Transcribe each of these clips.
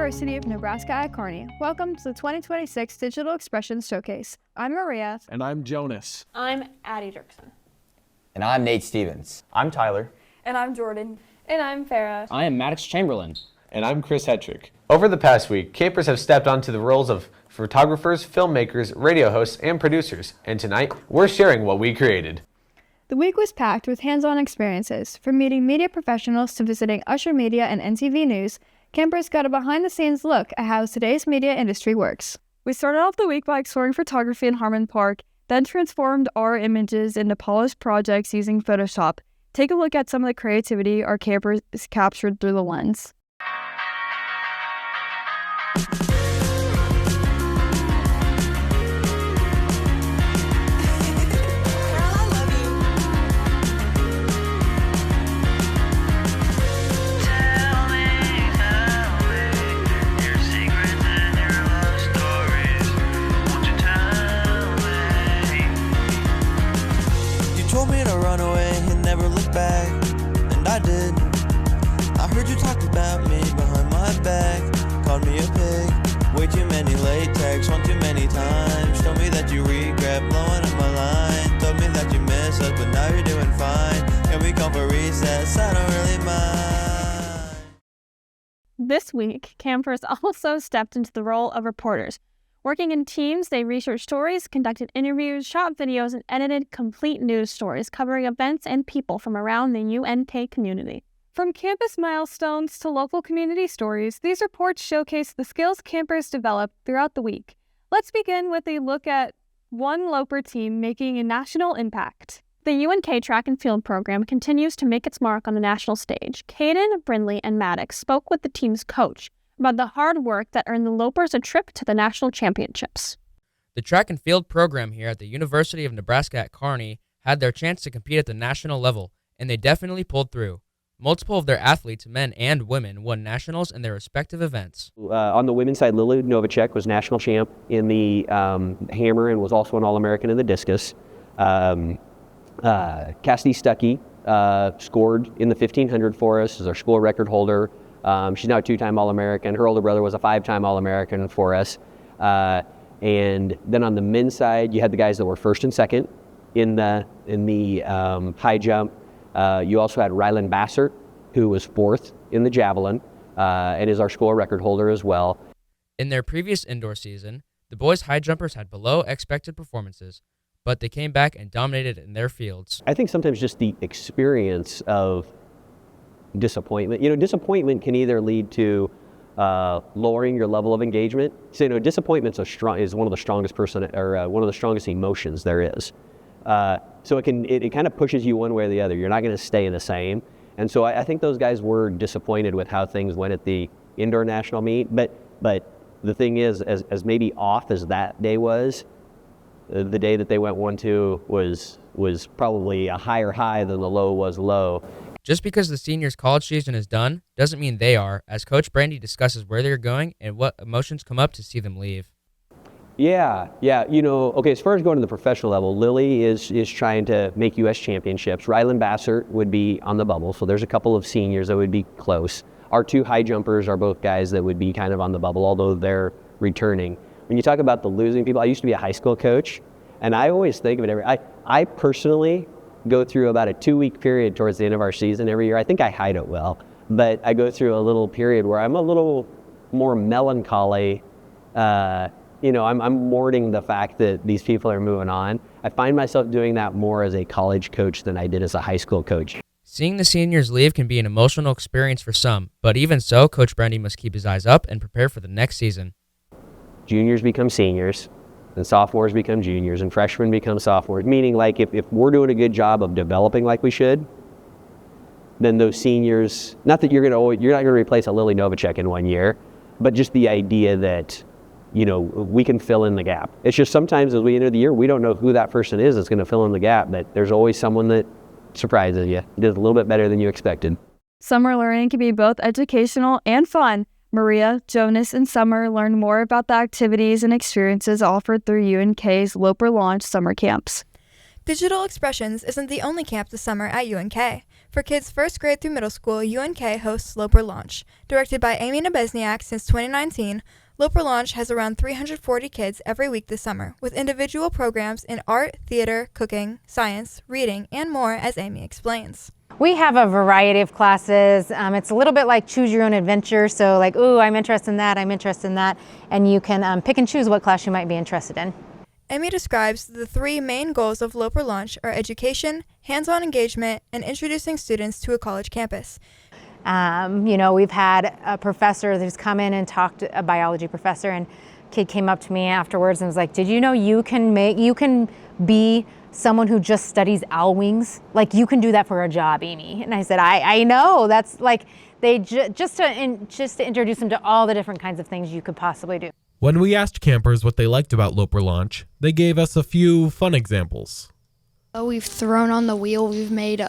University of Nebraska at Kearney. Welcome to the 2026 Digital Expressions Showcase. I'm Maria. And I'm Jonas. I'm Addie Dirksen. And I'm Nate Stevens. I'm Tyler. And I'm Jordan. And I'm Farah. I am Maddox Chamberlain. And I'm Chris Hetrick. Over the past week, campers have stepped onto the roles of photographers, filmmakers, radio hosts, and producers. And tonight, we're sharing what we created. The week was packed with hands-on experiences. From meeting media professionals to visiting Usher Media and NTV News, campers got a behind-the-scenes look at how today's media industry works. We started off the week by exploring photography in Harmon Park, then transformed our images into polished projects using Photoshop. Take a look at some of the creativity our campers captured through the lens. Told me to run away and never look back, and I did. I heard you talked about me behind my back, called me a pig, way too many late texts, one too many times. Told me that you regret blowing up my line, told me that you miss us, but now you're doing fine. Can we come for recess? I don't really mind. This week, campers also stepped into the role of reporters. Working in teams, they researched stories, conducted interviews, shot videos, and edited complete news stories covering events and people from around the UNK community. From campus milestones to local community stories, these reports showcase the skills campers develop throughout the week. Let's begin with a look at one Loper team making a national impact. The UNK track and field program continues to make its mark on the national stage. Caden, Brindley, and Maddox spoke with the team's coach about the hard work that earned the Lopers a trip to the national championships. The track and field program here at the University of Nebraska at Kearney had their chance to compete at the national level, and they definitely pulled through. Multiple of their athletes, men and women, won nationals in their respective events. On the women's side, Lily Novacek was national champ in the hammer and was also an All-American in the discus. Cassidy Stuckey scored in the 1500 for us as our school record holder. She's now a two-time All-American. Her older brother was a five-time All-American for us. And then on the men's side, you had the guys that were first and second in the high jump. You also had Rylan Bassert, who was fourth in the javelin, and is our school record holder as well. In their previous indoor season, the boys' high jumpers had below expected performances, but they came back and dominated in their fields. I think sometimes just the experience of disappointment. Disappointment can either lead to lowering your level of engagement. So, disappointment is one of the strongest one of the strongest emotions there is. So it kind of pushes you one way or the other. You're not going to stay in the same. And so I think those guys were disappointed with how things went at the indoor national meet. But the thing is, as maybe off as that day was, the day that they went 1-2 was probably a higher high than the low was low. Just because the seniors' college season is done doesn't mean they are, as Coach Brandy discusses where they're going and what emotions come up to see them leave. Yeah. Okay, as far as going to the professional level, Lily is trying to make U.S. championships. Rylan Bassert would be on the bubble, so there's a couple of seniors that would be close. Our two high jumpers are both guys that would be kind of on the bubble, although they're returning. When you talk about the losing people, I used to be a high school coach, and I always think of it I personally go through about a 2-week period towards the end of our season every year. I think I hide it well, but I go through a little period where I'm a little more melancholy. I'm mourning the fact that these people are moving on. I find myself doing that more as a college coach than I did as a high school coach. Seeing the seniors leave can be an emotional experience for some, but even so, Coach Brandy must keep his eyes up and prepare for the next season. Juniors become seniors, and sophomores become juniors, and freshmen become sophomores, meaning like if we're doing a good job of developing like we should, then those seniors, not that you're not going to replace a Lily Novacek in 1 year, but just the idea that, we can fill in the gap. It's just sometimes as we enter the year, we don't know who that person is that's going to fill in the gap, but there's always someone that surprises you, does a little bit better than you expected. Summer learning can be both educational and fun. Maria, Jonas, and Summer learned more about the activities and experiences offered through UNK's Loper Launch summer camps. Digital Expressions isn't the only camp this summer at UNK. For kids first grade through middle school, UNK hosts Loper Launch. Directed by Amy Nebesniak since 2019, Loper Launch has around 340 kids every week this summer, with individual programs in art, theater, cooking, science, reading, and more, as Amy explains. We have a variety of classes. It's a little bit like choose your own adventure. So like, ooh, I'm interested in that, I'm interested in that. And you can pick and choose what class you might be interested in. Amy describes the three main goals of Loper Launch are education, hands-on engagement, and introducing students to a college campus. We've had a professor who's come in and talked, a biology professor, and a kid came up to me afterwards and was like, did you know you can be someone who just studies owl wings? Like, you can do that for a job, Amy. And I said, I know. That's like, they just to introduce them to all the different kinds of things you could possibly do. When we asked campers what they liked about Loper Launch, they gave us a few fun examples. We've thrown on the wheel. We've made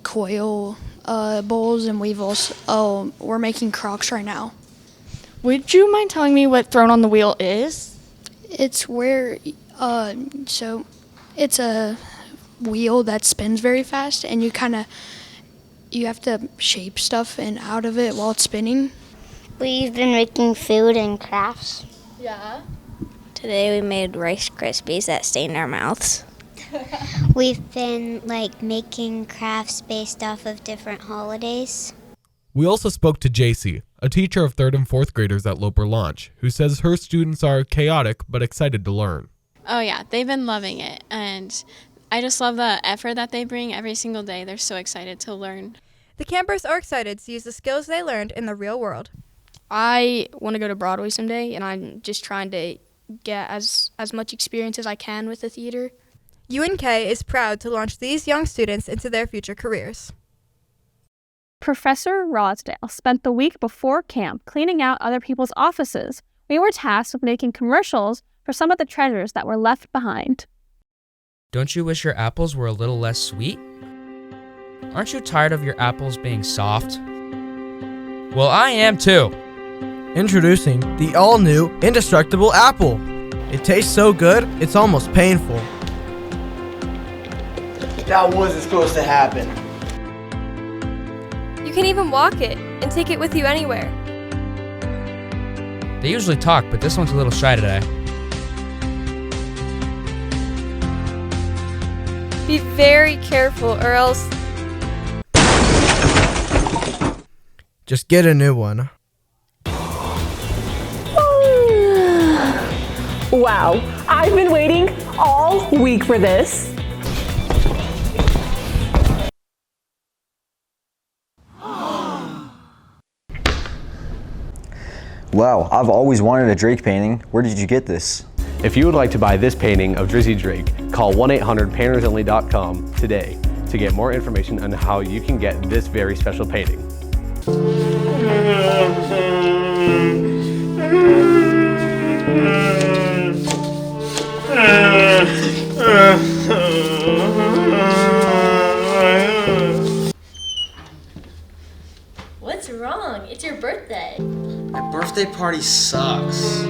coil bowls, and we're making Crocs right now. Would you mind telling me what thrown on the wheel is? It's where it's a wheel that spins very fast, and you have to shape stuff and out of it while it's spinning. We've been making food and crafts. Yeah. Today we made Rice Krispies that stained our mouths. We've been making crafts based off of different holidays. We also spoke to JC, a teacher of 3rd and 4th graders at Loper Launch, who says her students are chaotic but excited to learn. Oh yeah, they've been loving it, and I just love the effort that they bring every single day. They're so excited to learn. The campers are excited to use the skills they learned in the real world. I want to go to Broadway someday, and I'm just trying to get as much experience as I can with the theater. UNK is proud to launch these young students into their future careers. Professor Rosdale spent the week before camp cleaning out other people's offices. We were tasked with making commercials for some of the treasures that were left behind. Don't you wish your apples were a little less sweet? Aren't you tired of your apples being soft? Well, I am too. Introducing the all-new Indestructible Apple. It tastes so good, it's almost painful. That wasn't supposed to happen. You can even walk it and take it with you anywhere. They usually talk, but this one's a little shy today. Be very careful or else... Just get a new one. Wow, I've been waiting all week for this. Wow, I've always wanted a Drake painting. Where did you get this? If you would like to buy this painting of Drizzy Drake, call 1-800-paintersonly.com today to get more information on how you can get this very special painting. What's wrong? It's your birthday. My birthday party sucks.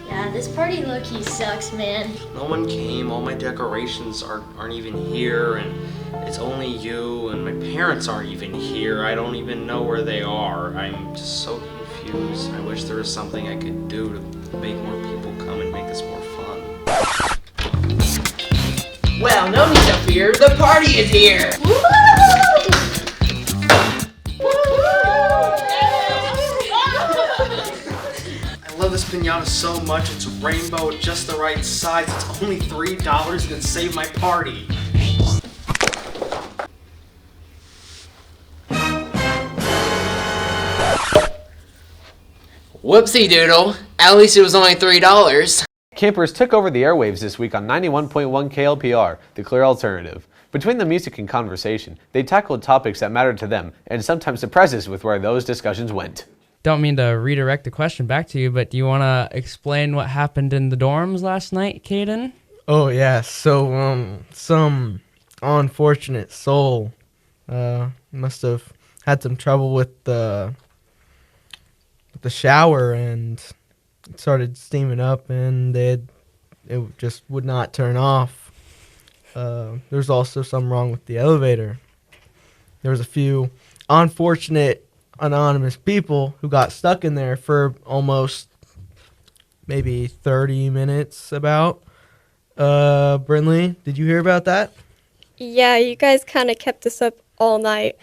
Yeah, this party low-key sucks, man. No one came, all my decorations aren't even here, and it's only you, and my parents aren't even here. I don't even know where they are. I'm just so confused. I wish there was something I could do to make more people come and make this more fun. Well, no need to fear, the party is here! I love this piñata so much. It's rainbow, just the right size. It's only $3 and it saved my party. Whoopsie doodle. At least it was only $3. Campers took over the airwaves this week on 91.1 KLPR, the clear alternative. Between the music and conversation, they tackled topics that mattered to them and sometimes surprised us with where those discussions went. Don't mean to redirect the question back to you, but do you want to explain what happened in the dorms last night, Caden? Oh yeah, so some unfortunate soul must have had some trouble with the shower, and it started steaming up, and it just would not turn off. There's also something wrong with the elevator. there was a few unfortunate anonymous people who got stuck in there for almost maybe 30 minutes about. Brinley, did you hear about that? Yeah, you guys kind of kept us up all night.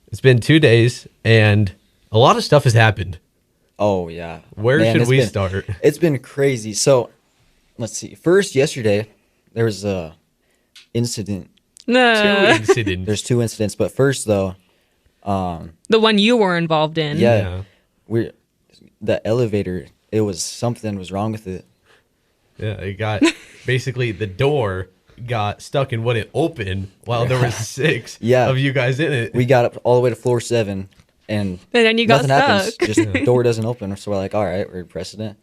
It's been 2 days, and a lot of stuff has happened. Oh, yeah. Where should we start? It's been crazy. So, let's see. First, yesterday, there was a incident. Two incidents. There's 2 incidents, but first, though, the one you were involved in. Yeah. The elevator, something was wrong with it. Yeah, it got, basically, the door got stuck and wouldn't open while there was 6 of you guys in it. We got up all the way to floor 7, and then you got nothing happens. Just the door doesn't open, so we're like, all right, we're pressing it.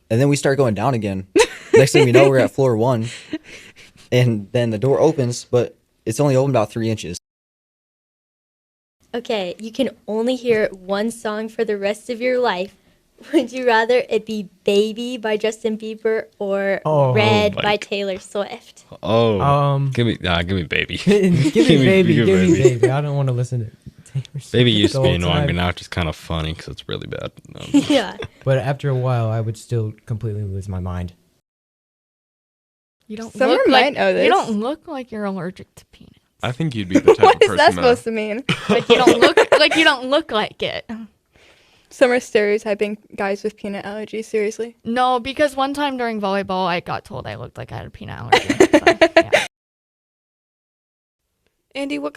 And then we start going down again. Next thing we know, we're at floor 1, and then the door opens, but it's only open about 3 inches. Okay, you can only hear one song for the rest of your life. Would you rather it be Baby by Justin Bieber or Red by Taylor Swift? Give me Baby. give me Baby. I don't want to listen to Taylor Swift. Baby used to be annoying, but now it's just kind of funny because it's really bad. Yeah. But after a while, I would still completely lose my mind. You don't Someone look might like know this. You don't look like you're allergic to peanuts. I think you'd be the type What of is person that supposed to mean? Like you don't look like it. Some are stereotyping guys with peanut allergies, seriously. No, because one time during volleyball, I got told I looked like I had a peanut allergy. So, yeah. Andy, what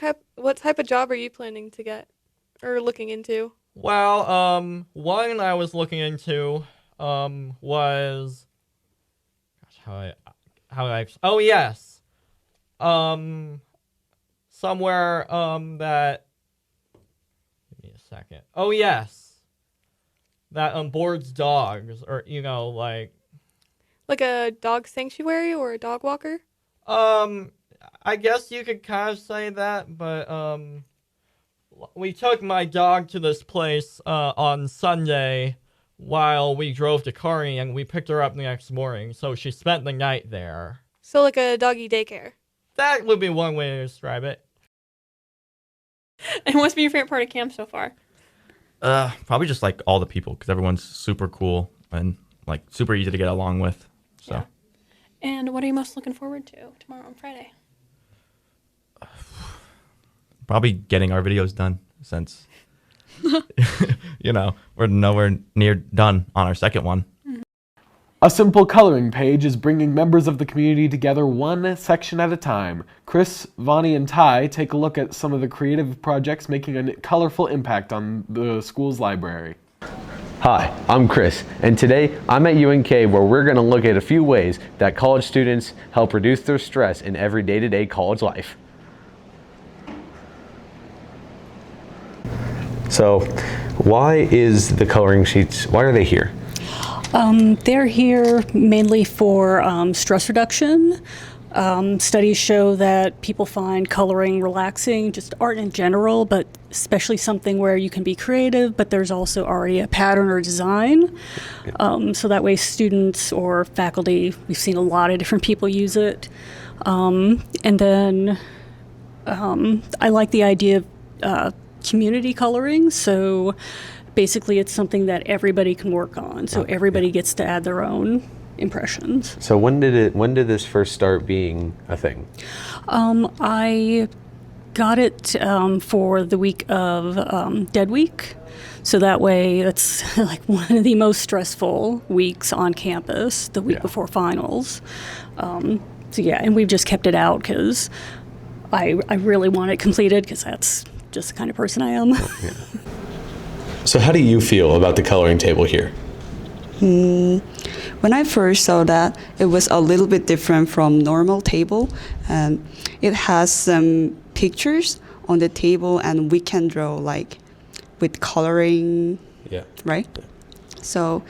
type of job are you planning to get or looking into? Well, one I was looking into was somewhere that give me a second. Oh yes. That boards dogs, or like a dog sanctuary or a dog walker? I guess you could kind of say that, but we took my dog to this place on Sunday while we drove to Kearney, and we picked her up the next morning, so she spent the night there. So like a doggy daycare? That would be one way to describe it. And what's been your favorite part of camp so far? Probably just like all the people, because everyone's super cool and like super easy to get along with. So. Yeah. And what are you most looking forward to tomorrow on Friday? Probably getting our videos done, since we're nowhere near done on our second one. A simple coloring page is bringing members of the community together one section at a time. Chris, Vonnie, and Ty take a look at some of the creative projects making a colorful impact on the school's library. Hi, I'm Chris, and today I'm at UNK, where we're going to look at a few ways that college students help reduce their stress in every day-to-day college life. So, why is the coloring sheets, why are they here? They're here mainly for stress reduction. Studies show that people find coloring relaxing, just art in general, but especially something where you can be creative, but there's also already a pattern or design. So that way students or faculty, we've seen a lot of different people use it. And then I like the idea of community coloring. So basically, it's something that everybody can work on, so everybody gets to add their own impressions. So when did this first start being a thing? I got it for the week of Dead Week, so that way it's like one of the most stressful weeks on campus, the week before finals. So yeah, and we've just kept it out because I really want it completed, because that's just the kind of person I am. So how do you feel about the coloring table here? When I first saw that, it was a little bit different from normal table. It has some pictures on the table, and we can draw like with coloring, right? So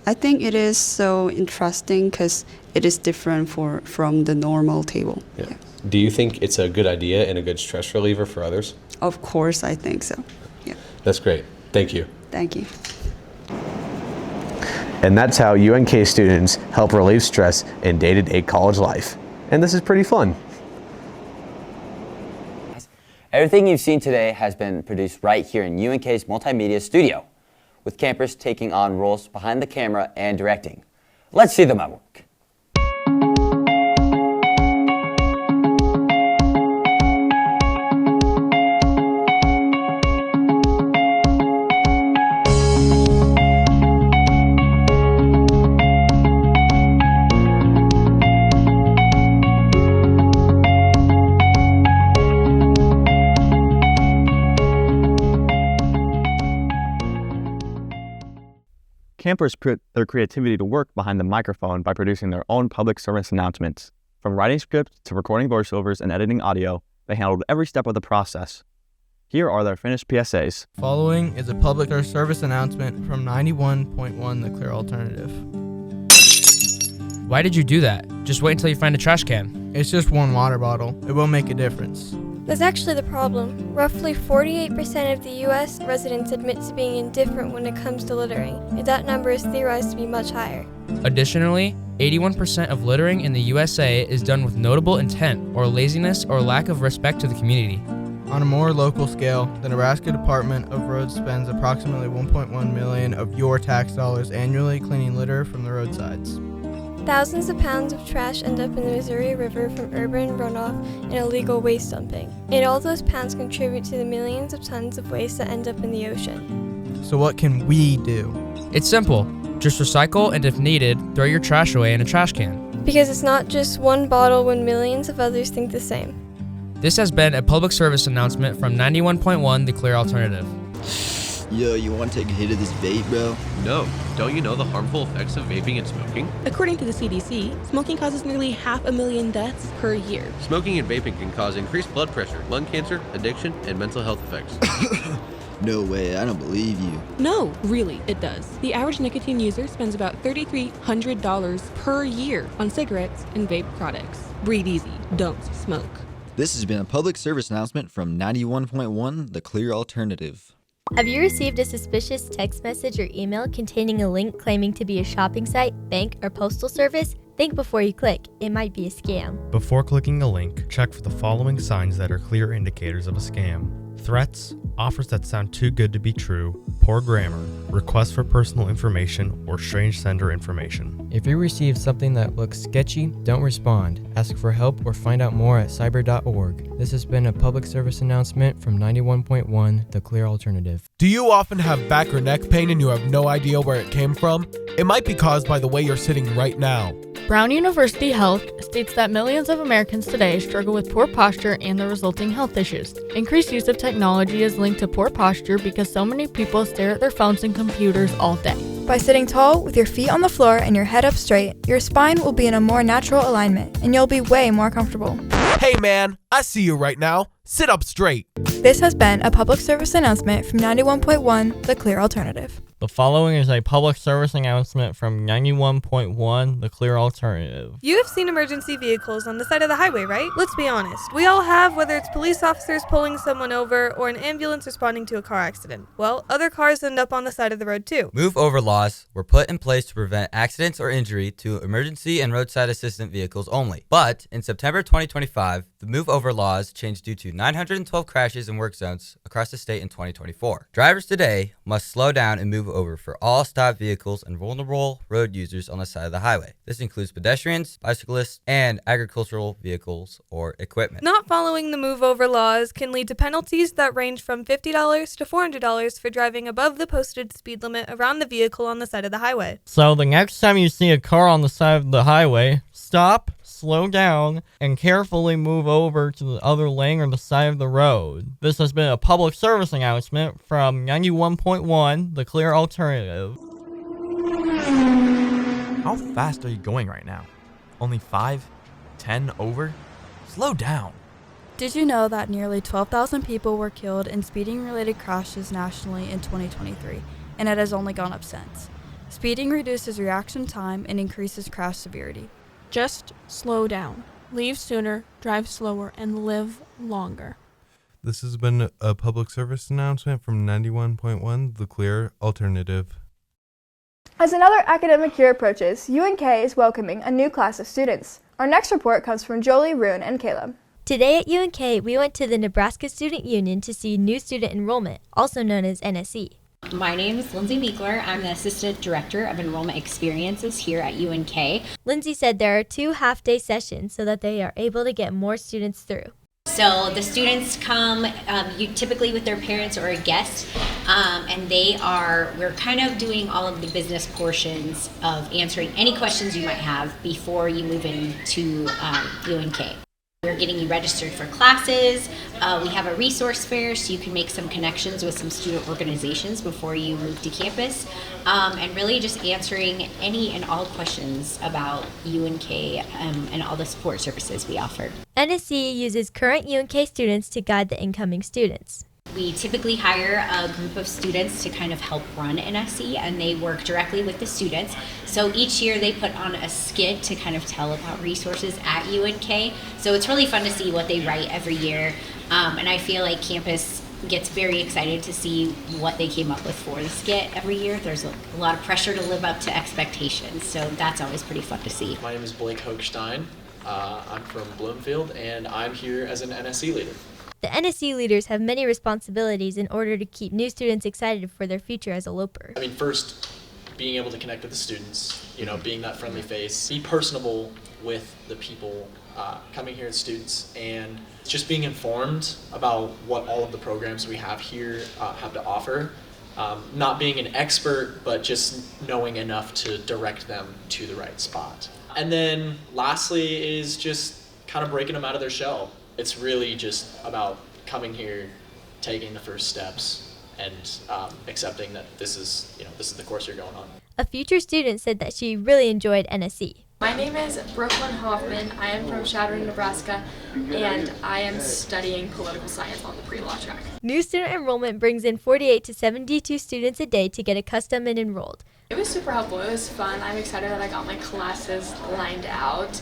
I think it is so interesting because it is different from the normal table. Yeah. Do you think it's a good idea and a good stress reliever for others? Of course, I think so. Yeah. That's great. Thank you. Thank you. And that's how UNK students help relieve stress in day-to-day college life. And this is pretty fun. Everything you've seen today has been produced right here in UNK's multimedia studio, with campers taking on roles behind the camera and directing. Let's see them at work. Campers put their creativity to work behind the microphone by producing their own public service announcements. From writing scripts to recording voiceovers and editing audio, they handled every step of the process. Here are their finished PSAs. Following is a public service announcement from 91.1 The Clear Alternative. Why did you do that? Just wait until you find a trash can. It's just one water bottle. It won't make a difference. That's actually the problem. Roughly 48% of the U.S. residents admit to being indifferent when it comes to littering, and that number is theorized to be much higher. Additionally, 81% of littering in the USA is done with notable intent or laziness or lack of respect to the community. On a more local scale, the Nebraska Department of Roads spends approximately $1.1 million of your tax dollars annually cleaning litter from the roadsides. Thousands of pounds of trash end up in the Missouri River from urban runoff and illegal waste dumping. And all those pounds contribute to the millions of tons of waste that end up in the ocean. So what can we do? It's simple. Just recycle, and if needed, throw your trash away in a trash can. Because it's not just one bottle when millions of others think the same. This has been a public service announcement from 91.1 The Clear Alternative. Yo, you want to take a hit of this vape, bro? No. Don't you know the harmful effects of vaping and smoking? According to the CDC, smoking causes nearly 500,000 deaths per year. Smoking and vaping can cause increased blood pressure, lung cancer, addiction, and mental health effects. No way, I don't believe you. No, really, it does. The average nicotine user spends about $3,300 per year on cigarettes and vape products. Breathe easy, don't smoke. This has been a public service announcement from 91.1 The Clear Alternative. Have you received a suspicious text message or email containing a link claiming to be a shopping site, bank, or postal service? Think before you click. It might be a scam. Before clicking a link, check for the following signs that are clear indicators of a scam. Threats, offers that sound too good to be true, poor grammar, requests for personal information, or strange sender information. If you receive something that looks sketchy, don't respond. Ask for help or find out more at cyber.org. This has been a public service announcement from 91.1 The Clear Alternative. Do you often have back or neck pain and you have no idea where it came from? It might be caused by the way you're sitting right now. Brown University Health states that millions of Americans today struggle with poor posture and the resulting health issues. Increased use of technology is linked to poor posture because so many people stare at their phones and computers all day. By sitting tall with your feet on the floor and your head up straight, your spine will be in a more natural alignment and you'll be way more comfortable. Hey man, I see you right now. Sit up straight. This has been a public service announcement from 91.1 The Clear Alternative. The following is a public service announcement from 91.1 The Clear Alternative. You have seen emergency vehicles on the side of the highway, right? Let's be honest. We all have, whether it's police officers pulling someone over or an ambulance responding to a car accident. Well, other cars end up on the side of the road too. Move-over laws were put in place to prevent accidents or injury to emergency and roadside assistant vehicles only. But in September 2025, the move-over laws changed due to 912 crashes in work zones across the state in 2024. Drivers today must slow down and move over for all stopped vehicles and vulnerable road users on the side of the highway. This includes pedestrians, bicyclists, and agricultural vehicles or equipment. Not following the move-over laws can lead to penalties that range from $50 to $400 for driving above the posted speed limit around the vehicle on the side of the highway. So the next time you see a car on the side of the highway, stop, slow down, and carefully move over to the other lane or the side of the road. This has been a public service announcement from 91.1 The Clear Alternative. How fast are you going right now? Only 5? 10 over? Slow down. Did you know that nearly 12,000 people were killed in speeding-related crashes nationally in 2023, and it has only gone up since? Speeding reduces reaction time and increases crash severity. Just slow down. Leave sooner, drive slower, and live longer. This has been a public service announcement from 91.1 The Clear Alternative. As another academic year approaches, UNK is welcoming a new class of students. Our next report comes from Jolie, Rune, and Caleb. Today at UNK, we went to the Nebraska Student Union to see new student enrollment, also known as NSE. My name is Lindsay Meekler. I'm the Assistant Director of Enrollment Experiences here at UNK. Lindsay said there are 2 half-day sessions so that they are able to get more students through. So the students come typically with their parents or a guest, and we're kind of doing all of the business portions of answering any questions you might have before you move into UNK. We're getting you registered for classes. We have a resource fair so you can make some connections with some student organizations before you move to campus, and really just answering any and all questions about UNK and all the support services we offer. NSE uses current UNK students to guide the incoming students. We typically hire a group of students to kind of help run NSE, and they work directly with the students. So each year they put on a skit to kind of tell about resources at UNK. So it's really fun to see what they write every year. And I feel like campus gets very excited to see what they came up with for the skit every year. There's a lot of pressure to live up to expectations. So that's always pretty fun to see. My name is Blake Hochstein. I'm from Bloomfield, and I'm here as an NSE leader. The NSE leaders have many responsibilities in order to keep new students excited for their future as a Loper. I mean, first, being able to connect with the students, being that friendly face, be personable with the people coming here as students, and just being informed about what all of the programs we have here have to offer. Not being an expert, but just knowing enough to direct them to the right spot. And then lastly is just kind of breaking them out of their shell. It's really just about coming here, taking the first steps, and accepting that this is the course you're going on. A future student said that she really enjoyed NSE. My name is Brooklyn Hoffman. I am from Shattering, Nebraska, and I am studying political science on the pre-law track. New student enrollment brings in 48 to 72 students a day to get accustomed and enrolled. It was super helpful. It was fun. I'm excited that I got my classes lined out.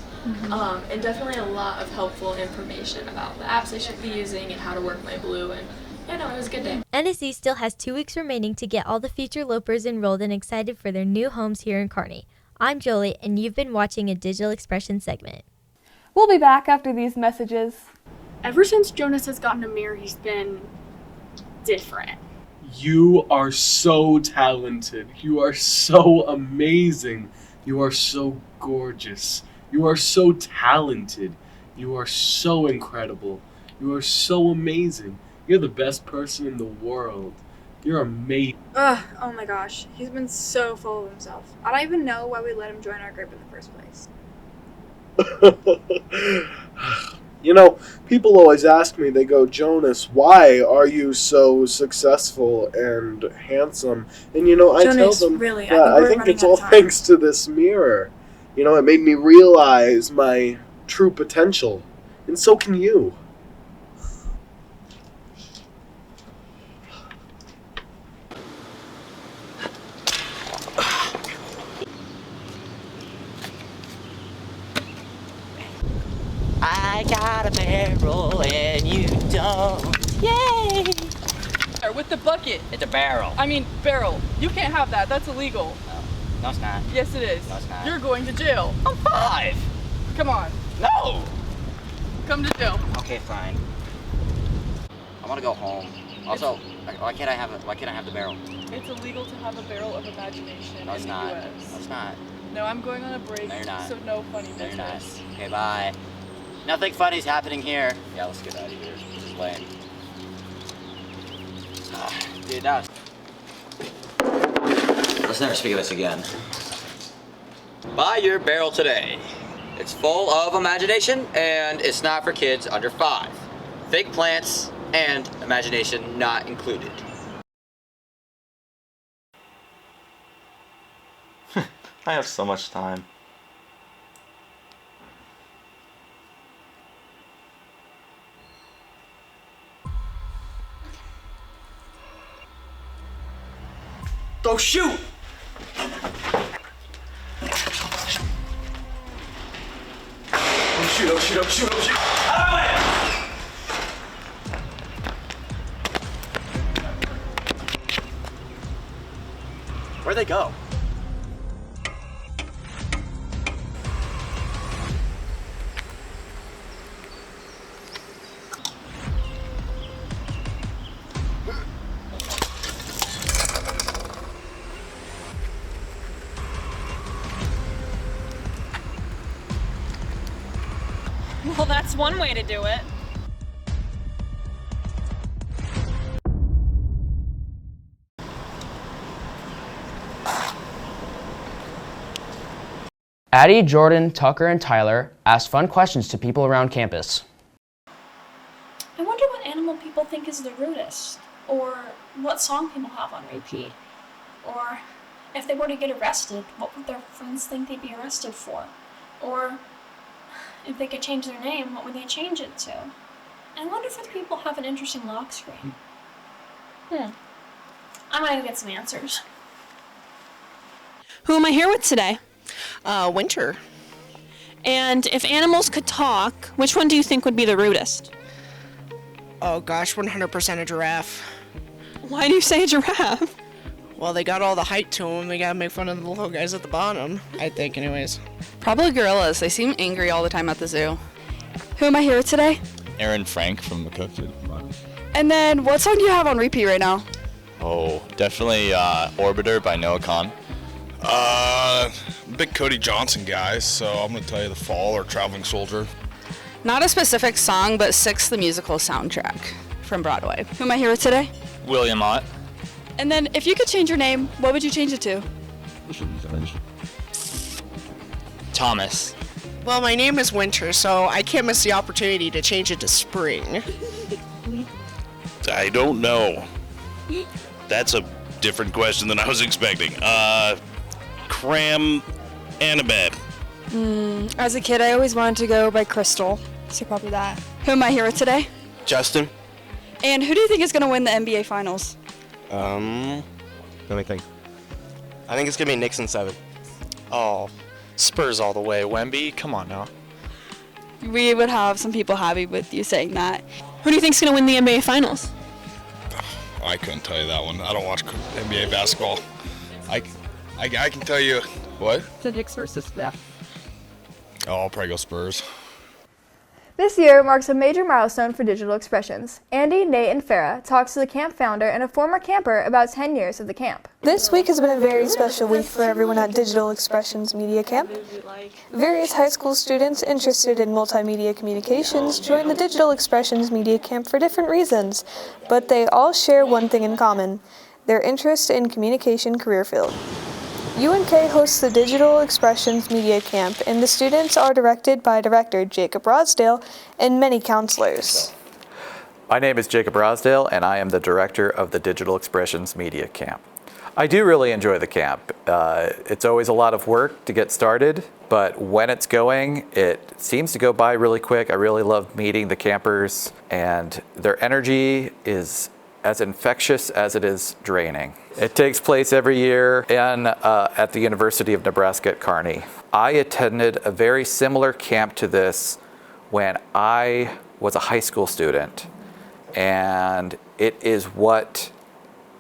And definitely a lot of helpful information about the apps I should be using and how to work my Blue. And it was a good day. NSE still has 2 weeks remaining to get all the future Lopers enrolled and excited for their new homes here in Kearney. I'm Jolie, and you've been watching a Digital Expression segment. We'll be back after these messages. Ever since Jonas has gotten a mirror, he's been different. You are so talented. You are so amazing. You are so gorgeous. You are so talented. You are so incredible. You are so amazing. You're the best person in the world. You're amazing. Oh my gosh. He's been so full of himself. I don't even know why we let him join our group in the first place. People always ask me, they go, Jonas, why are you so successful and handsome? And, I tell them, really, I think it's all thanks to this mirror. It made me realize my true potential. And so can you. I got a barrel and you don't. Yay! With the bucket. It's a barrel. I mean, barrel. You can't have that. That's illegal. No, it's not. Yes, it is. No, it's not. You're going to jail. I'm 5. Come on. No! Come to jail. Okay, fine. I want to go home. Also, why can't I have the barrel? It's illegal to have a barrel of imagination No, it's in the not. U.S. No, it's not. No, I'm going on a break. No, you're not. So no funny No, you're not. business. Okay, bye. Nothing funny's happening here. Yeah, let's get out of here. This is lame. Dude, now. Let's never speak of this again. Buy your barrel today. It's full of imagination, and it's not for kids under 5. Fake plants and imagination not included. I have so much time. Go shoot! Oh shoot. Out of my way! Where'd they go? Well, that's one way to do it. Addie, Jordan, Tucker, and Tyler asked fun questions to people around campus. I wonder what animal people think is the rudest, or what song people have on repeat, or if they were to get arrested, what would their friends think they'd be arrested for, or if they could change their name, what would they change it to? And I wonder if other people have an interesting lock screen. I'm gonna get some answers. Who am I here with today? Winter. And if animals could talk, which one do you think would be the rudest? Oh gosh, 100% a giraffe. Why do you say a giraffe? Well, they got all the height to them. We gotta make fun of the little guys at the bottom, I think, anyways. Probably gorillas. They seem angry all the time at the zoo. Who am I here with today? Aaron Frank from McCook. And then, what song do you have on repeat right now? Oh, definitely Orbiter by Noah Kahn. I'm a big Cody Johnson guy, so I'm gonna tell you The Fall or Traveling Soldier. Not a specific song, but Six, the musical soundtrack from Broadway. Who am I here with today? William Ott. And then, if you could change your name, what would you change it to? Thomas. Well, my name is Winter, so I can't miss the opportunity to change it to Spring. I don't know. That's a different question than I was expecting. Cram Annabeth. As a kid, I always wanted to go by Crystal, so probably that. Who am I here with today? Justin. And who do you think is going to win the NBA Finals? Let me think. I think it's gonna be Knicks in 7. Oh, Spurs all the way. Wemby, come on now. We would have some people happy with you saying that. Who do you think's going to win the NBA Finals? I couldn't tell you that one. I don't watch NBA basketball. I can tell you what? The Knicks versus Steph. Oh, I'll probably go Spurs. This year marks a major milestone for digital expressions. Andy, Nate, and Farah talks to the camp founder and a former camper about 10 years of the camp. This week has been a very special week for everyone at Digital Expressions Media Camp. Various high school students interested in multimedia communications join the Digital Expressions Media Camp for different reasons, but they all share one thing in common: their interest in communication career field. UNK hosts the Digital Expressions Media Camp, and the students are directed by Director Jacob Rosdale and many counselors. My name is Jacob Rosdale, and I am the director of the Digital Expressions Media Camp. I do really enjoy the camp. It's always a lot of work to get started, but when it's going, it seems to go by really quick. I really love meeting the campers, and their energy is as infectious as it is draining. It takes place every year at the University of Nebraska at Kearney. I attended a very similar camp to this when I was a high school student, and it is what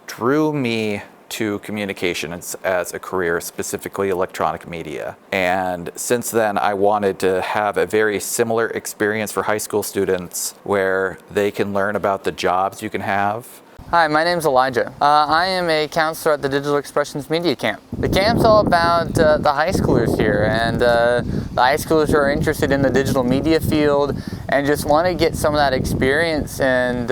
drew me to communication as a career, specifically electronic media. And since then, I wanted to have a very similar experience for high school students where they can learn about the jobs you can have. Hi, my name's Elijah. I am a counselor at the Digital Expressions Media Camp. The camp's all about the high schoolers here, and the high schoolers who are interested in the digital media field and just want to get some of that experience. And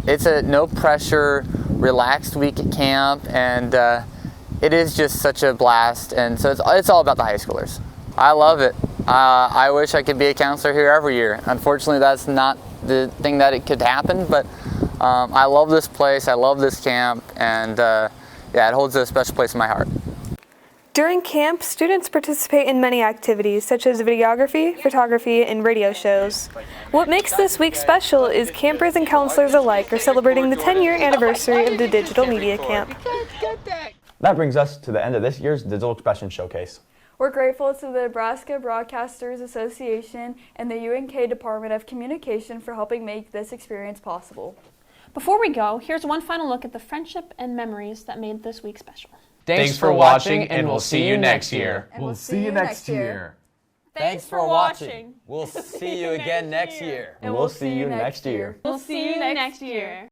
it's a no pressure, relaxed week at camp, and it is just such a blast. And so it's all about the high schoolers. I love it. I wish I could be a counselor here every year. Unfortunately, that's not the thing that it could happen, but I love this place, I love this camp, and it holds a special place in my heart. During camp, students participate in many activities such as videography, photography, and radio shows. What makes this week special is campers and counselors alike are celebrating the 10-year anniversary of the Digital Media Camp. That brings us to the end of this year's Digital Expression Showcase. We're grateful to the Nebraska Broadcasters Association and the UNK Department of Communication for helping make this experience possible. Before we go, here's one final look at the friendship and memories that made this week special. Thanks for watching, and we'll see you next year. We'll see you next year. Thanks for watching. We'll see you again next year. And we'll see you next year. We'll see you next year.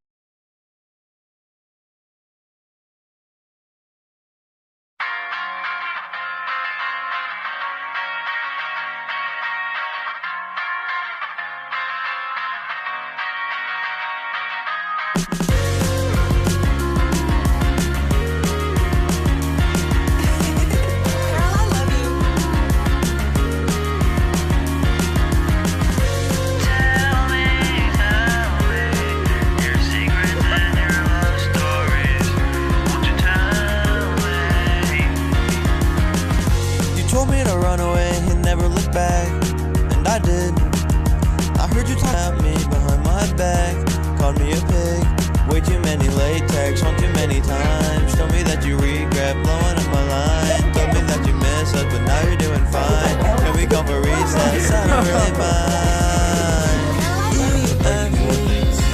to run away and never look back, and I did. I heard you talk about me behind my back, called me a pig, way too many late texts, on too many times. Told me that you regret blowing up my line, told me that you miss us, but now you're doing fine. Can we go for recess? I don't really mind.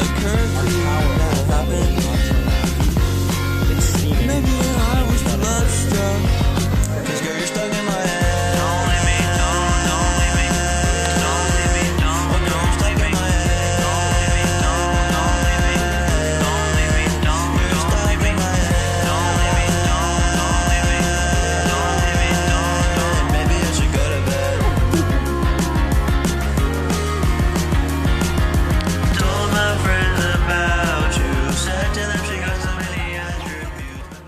Occurred to you that happened. Maybe I was too love struck, 'cause girl, you're stuck in my head. Don't leave me, don't leave me, don't leave me, don't you're stuck in my head. Don't leave me, don't leave me, don't leave me, you're stuck in my head. Don't leave me, don't leave me, don't leave me, don't. Maybe I should go to bed. Told my friends about you, said to them she got so many attributes.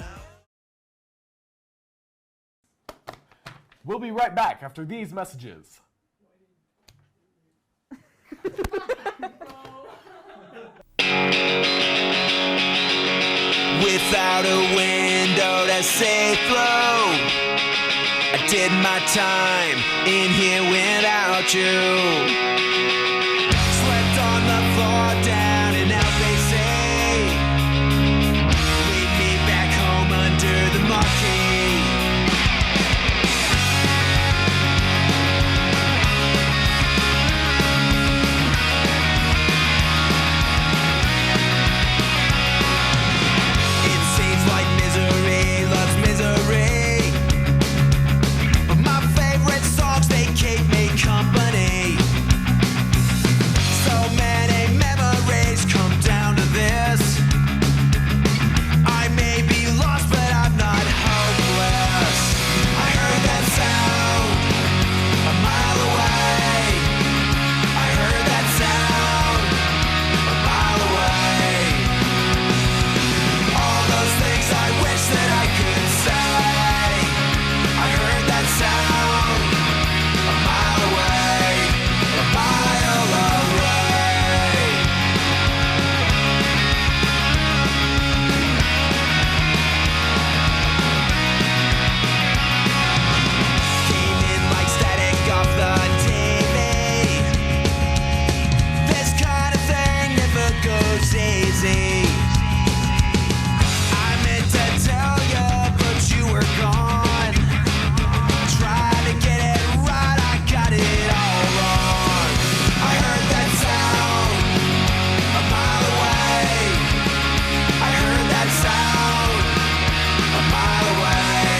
We'll be right back after these messages. Without a window to safe flow, I did my time in here without you. Slept on the floor down and out, they say. Lead me back home under the marquee. It seems like misery loves misery, but my favorite songs, they keep me company. So many memories come down to this. I may be lost, but I'm not hopeless. I heard that sound a mile away. I heard that sound a mile away. All those things I wish that I could say. I heard that sound a mile away, a mile away. Came in like static off the TV. This kind of thing never goes easy. I meant to tell you, but you were gone. Tried to get it right, I got it all wrong. I heard that sound a mile away. I heard that sound a mile away.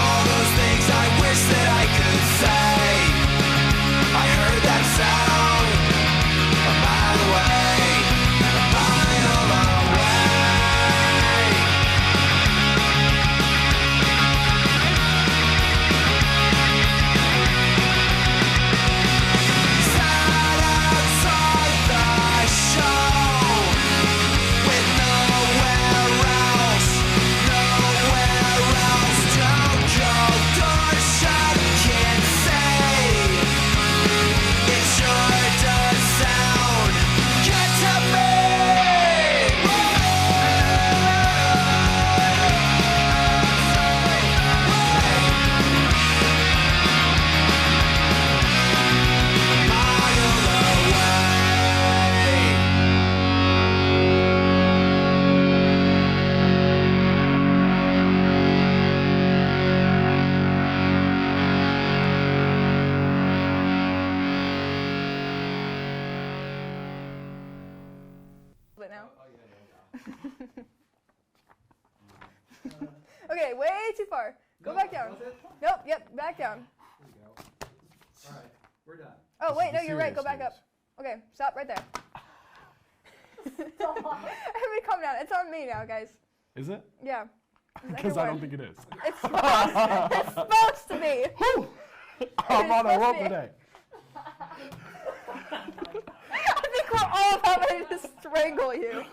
All those things I wish that I could say. I heard that sound a mile away, a mile away. Sat outside the show with nowhere else to go. Door shut, can't say. It sure does sound good to me. But now. Okay, way too far. Go back down. Nope, yep, back down. Alright, we're done. Oh, wait, no, you're right. Go back up. Okay, stop right there. Everybody calm down. It's on me now, guys. Is it? Yeah. Because I don't think it is. It's supposed to be. I'm on a roll supposed to be. today. I think we're all about ready to strangle you.